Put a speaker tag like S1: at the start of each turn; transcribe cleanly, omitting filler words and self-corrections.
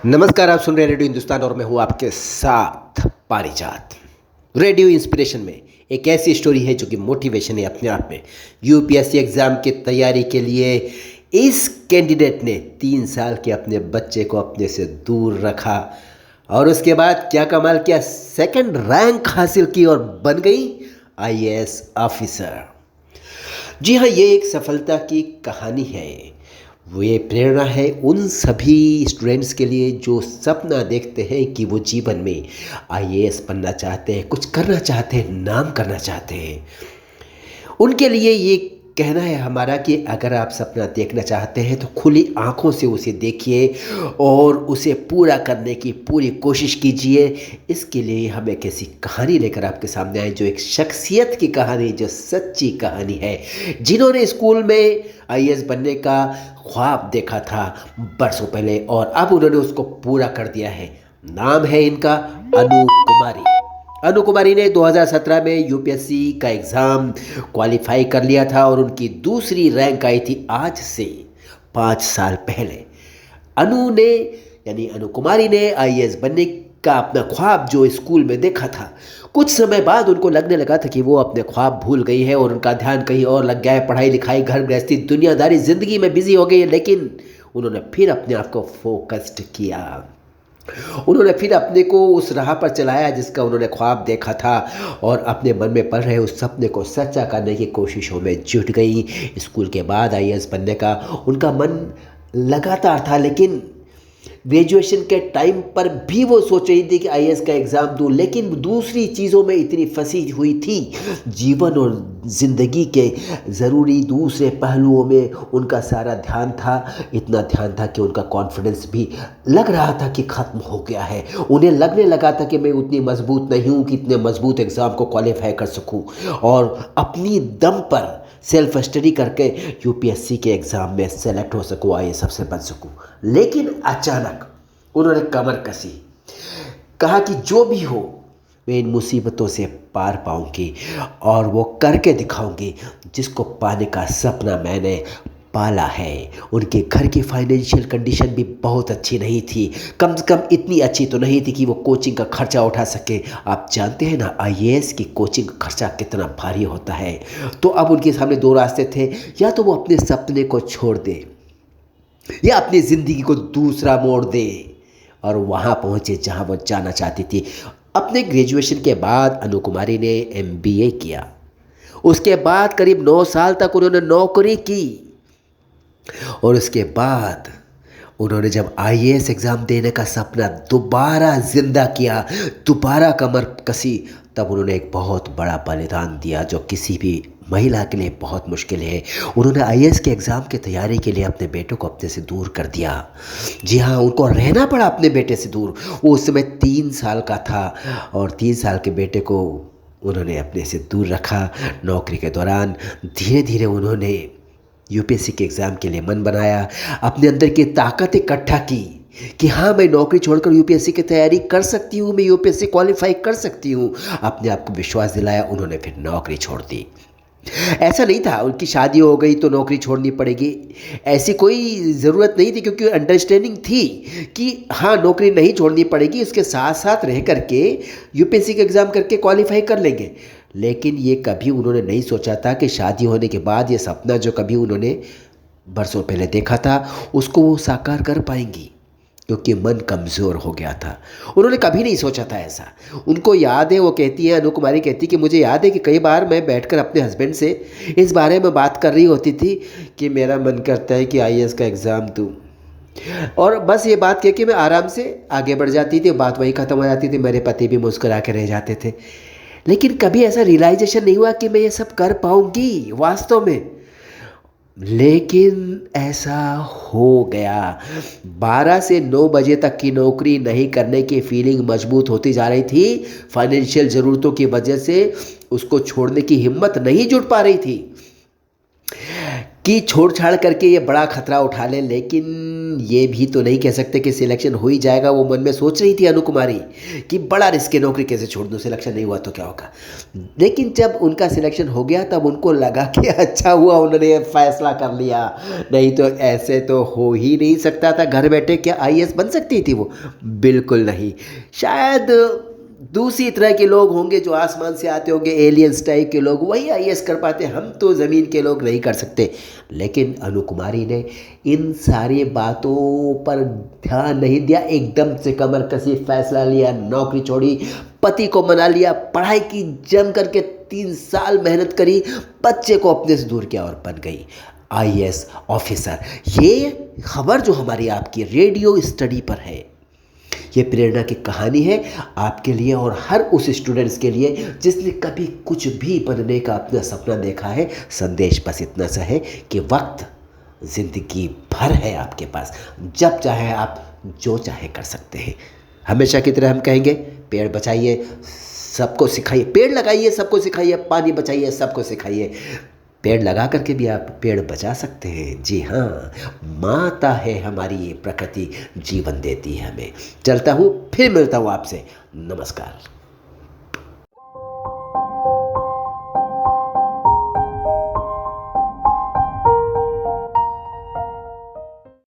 S1: नमस्कार, आप सुन रहे हैं रेडियो हिंदुस्तान और मैं हूं आपके साथ पारिजात। रेडियो इंस्पिरेशन में एक ऐसी स्टोरी है जो कि मोटिवेशन है अपने आप में। यूपीएससी एग्ज़ाम की तैयारी के लिए इस कैंडिडेट ने 3 साल के अपने बच्चे को अपने से दूर रखा और उसके बाद क्या कमाल किया, सेकंड रैंक हासिल की और बन गई आईएएस ऑफिसर। जी हाँ, ये एक सफलता की कहानी है। वो ये प्रेरणा है उन सभी स्टूडेंट्स के लिए जो सपना देखते हैं कि वो जीवन में आईएएस बनना चाहते हैं, कुछ करना चाहते हैं, नाम करना चाहते हैं। उनके लिए ये कहना है हमारा कि अगर आप सपना देखना चाहते हैं तो खुली आँखों से उसे देखिए और उसे पूरा करने की पूरी कोशिश कीजिए। इसके लिए हम एक ऐसी कहानी लेकर आपके सामने आए जो एक शख्सियत की कहानी, जो सच्ची कहानी है, जिन्होंने स्कूल में आईएएस बनने का ख्वाब देखा था बरसों पहले और अब उन्होंने उसको पूरा कर दिया है। नाम है इनका अनु कुमारी। अनु कुमारी ने 2017 में यूपीएससी का एग्ज़ाम क्वालिफाई कर लिया था और उनकी दूसरी रैंक आई थी आज से 5 साल पहले। अनु ने यानी अनु कुमारी ने आईएएस बनने का अपना ख्वाब जो स्कूल में देखा था, कुछ समय बाद उनको लगने लगा था कि वो अपने ख्वाब भूल गई है और उनका ध्यान कहीं और लग गया है। पढ़ाई लिखाई, घर गृहस्थी, दुनियादारी, ज़िंदगी में बिजी हो गई है। लेकिन उन्होंने फिर अपने आप को फोकस्ड किया। उन्होंने फिर अपने को उस राह पर चलाया जिसका उन्होंने ख्वाब देखा था और अपने मन में पल रहे उस सपने को सच्चा करने की कोशिशों में जुट गई। स्कूल के बाद आईएएस बनने का उनका मन लगातार था, लेकिन ग्रेजुएशन के टाइम पर भी वो सोच रही थी कि आईएएस का एग्ज़ाम दूँ, लेकिन दूसरी चीज़ों में इतनी फंसी हुई थी। जीवन और ज़िंदगी के ज़रूरी दूसरे पहलुओं में उनका सारा ध्यान था। इतना ध्यान था कि उनका कॉन्फिडेंस भी लग रहा था कि ख़त्म हो गया है। उन्हें लगने लगा था कि मैं उतनी मजबूत नहीं हूँ कि इतने मजबूत एग्ज़ाम को क्वालिफाई कर सकूँ और अपनी दम पर सेल्फ स्टडी करके यूपीएससी के एग्ज़ाम में सेलेक्ट हो सकूँ, आईएएस अफसर बन सकूँ। लेकिन अचानक उन्होंने कमर कसी, कहा कि जो भी हो मैं इन मुसीबतों से पार पाऊंगी और वो करके दिखाऊंगी जिसको पाने का सपना मैंने पाला है। उनके घर की फाइनेंशियल कंडीशन भी बहुत अच्छी नहीं थी, कम से कम इतनी अच्छी तो नहीं थी कि वो कोचिंग का खर्चा उठा सके। आप जानते हैं ना आईएएस की कोचिंग का खर्चा कितना भारी होता है। तो अब उनके सामने दो रास्ते थे, या तो वो अपने सपने को छोड़ दे या अपनी ज़िंदगी को दूसरा मोड़ दे और वहाँ पहुँचे जहाँ वो जाना चाहती थी। अपने ग्रेजुएशन के बाद अनु कुमारी ने एमबीए किया। उसके बाद करीब 9 साल तक उन्होंने नौकरी की और उसके बाद उन्होंने जब आईएएस एग्ज़ाम देने का सपना दोबारा ज़िंदा किया, दोबारा कमर कसी, तब उन्होंने एक बहुत बड़ा बलिदान दिया जो किसी भी महिला के लिए बहुत मुश्किल है। उन्होंने आईएएस के एग्ज़ाम की तैयारी के लिए अपने बेटे को अपने से दूर कर दिया। जी हाँ, उनको रहना पड़ा अपने बेटे से दूर। वो उस समय 3 साल का था और 3 साल के बेटे को उन्होंने अपने से दूर रखा। नौकरी के दौरान धीरे धीरे उन्होंने यूपीएससी के एग्ज़ाम के लिए मन बनाया, अपने अंदर की ताकत इकट्ठा की कि हाँ मैं नौकरी छोड़कर यूपीएससी की तैयारी कर सकती हूँ, मैं यूपीएससी क्वालिफाई कर सकती हूँ। अपने आप को विश्वास दिलाया, उन्होंने फिर नौकरी छोड़ दी। ऐसा नहीं था उनकी शादी हो गई तो नौकरी छोड़नी पड़ेगी, ऐसी कोई ज़रूरत नहीं थी, क्योंकि अंडरस्टैंडिंग थी कि हाँ नौकरी नहीं छोड़नी पड़ेगी, उसके साथ साथ रह करके यूपीएससी का एग्ज़ाम करके क्वालिफाई कर लेंगे। लेकिन ये कभी उन्होंने नहीं सोचा था कि शादी होने के बाद ये सपना जो कभी उन्होंने बरसों पहले देखा था उसको वो साकार कर पाएंगी, क्योंकि मन कमज़ोर हो गया था। उन्होंने कभी नहीं सोचा था ऐसा। उनको याद है, वो कहती है, अनु कुमारी कहती कि मुझे याद है कि कई बार मैं बैठकर अपने हस्बैंड से इस बारे में बात कर रही होती थी कि मेरा मन करता है कि आईएएस का एग्ज़ाम दूँ, और बस ये बात कह के मैं आराम से आगे बढ़ जाती थी, बात वहीं ख़त्म हो जाती थी। मेरे पति भी मुस्कुरा के रह जाते थे। लेकिन कभी ऐसा रियलाइजेशन नहीं हुआ कि मैं ये सब कर पाऊँगी वास्तव में। लेकिन ऐसा हो गया। 12 से 9 बजे तक की नौकरी नहीं करने की फीलिंग मजबूत होती जा रही थी। फाइनेंशियल ज़रूरतों की वजह से उसको छोड़ने की हिम्मत नहीं जुट पा रही थी। कि छोड़ छाड़ करके ये बड़ा खतरा उठा लें, लेकिन ये भी तो नहीं कह सकते कि सिलेक्शन हो ही जाएगा। वो मन में सोच रही थी अनु कुमारी कि बड़ा रिस्क है, नौकरी कैसे छोड़ दूँ, सिलेक्शन नहीं हुआ तो क्या होगा। लेकिन जब उनका सिलेक्शन हो गया तब उनको लगा कि अच्छा हुआ उन्होंने ये फैसला कर लिया, नहीं तो ऐसे तो हो ही नहीं सकता था। घर बैठे क्या आईएएस बन सकती थी वो? बिल्कुल नहीं। शायद दूसरी तरह के लोग होंगे जो आसमान से आते होंगे, एलियंस टाइप के लोग, वही आईएएस कर पाते, हम तो ज़मीन के लोग नहीं कर सकते। लेकिन अनु कुमारी ने इन सारी बातों पर ध्यान नहीं दिया, एकदम से कमर कसी, फैसला लिया, नौकरी छोड़ी, पति को मना लिया, पढ़ाई की जम करके 3 साल मेहनत करी, बच्चे को अपने से दूर किया और बन गई आईएएस ऑफिसर। ये खबर जो हमारी आपकी रेडियो स्टडी पर है, ये प्रेरणा की कहानी है आपके लिए और हर उस स्टूडेंट्स के लिए जिसने कभी कुछ भी बनने का अपना सपना देखा है। संदेश बस इतना सा है कि वक्त ज़िंदगी भर है आपके पास, जब चाहे आप जो चाहे कर सकते हैं। हमेशा की तरह हम कहेंगे, पेड़ बचाइए, सबको सिखाइए, पेड़ लगाइए, सबको सिखाइए, पानी बचाइए, सबको सिखाइए। पेड़ लगा करके भी आप पेड़ बचा सकते हैं। जी हाँ, माता है हमारी ये प्रकृति, जीवन देती है हमें। चलता हूँ, फिर मिलता हूँ आपसे। नमस्कार।